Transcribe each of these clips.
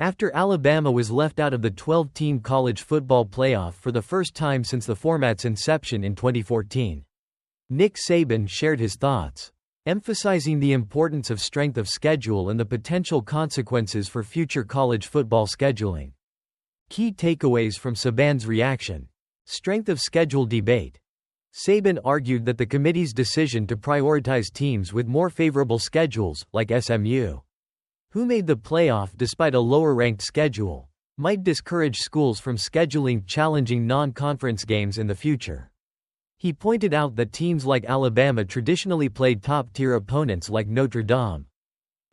After Alabama was left out of the 12-team college football playoff for the first time since the format's inception in 2014. Nick Saban shared his thoughts, emphasizing the importance of strength of schedule and the potential consequences for future college football scheduling. Key takeaways from Saban's reaction. Strength of schedule debate. Saban argued that the committee's decision to prioritize teams with more favorable schedules, like SMU, who made the playoff despite a lower-ranked schedule, might discourage schools from scheduling challenging non-conference games in the future. He pointed out that teams like Alabama traditionally played top-tier opponents like Notre Dame,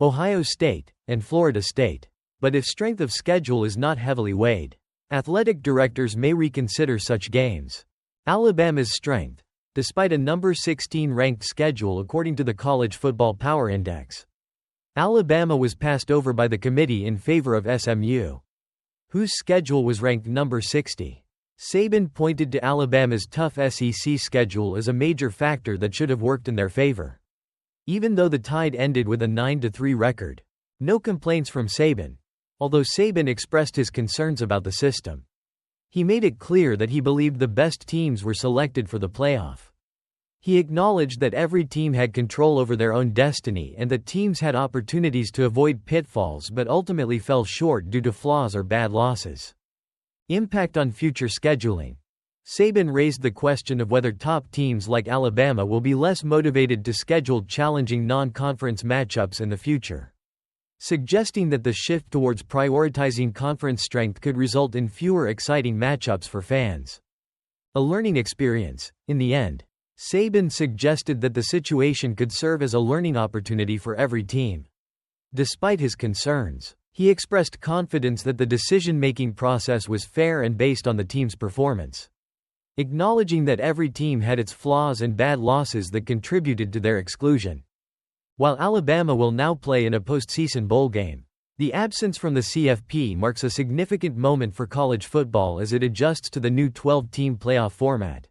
Ohio State, and Florida State. But if strength of schedule is not heavily weighed, athletic directors may reconsider such games. Alabama's strength. Despite a number 16 ranked schedule according to the College Football Power Index, Alabama was passed over by the committee in favor of SMU, whose schedule was ranked number 60. Saban pointed to Alabama's tough SEC schedule as a major factor that should have worked in their favor. Even though the Tide ended with a 9-3 record, no complaints from Saban, although Saban expressed his concerns about the system. He made it clear that he believed the best teams were selected for the playoff. He acknowledged that every team had control over their own destiny and that teams had opportunities to avoid pitfalls but ultimately fell short due to flaws or bad losses. Impact on future scheduling. Saban raised the question of whether top teams like Alabama will be less motivated to schedule challenging non-conference matchups in the future, suggesting that the shift towards prioritizing conference strength could result in fewer exciting matchups for fans. A learning experience. In the end, Saban suggested that the situation could serve as a learning opportunity for every team. Despite his concerns, he expressed confidence that the decision-making process was fair and based on the team's performance, acknowledging that every team had its flaws and bad losses that contributed to their exclusion. While Alabama will now play in a postseason bowl game, the absence from the CFP marks a significant moment for college football as it adjusts to the new 12-team playoff format.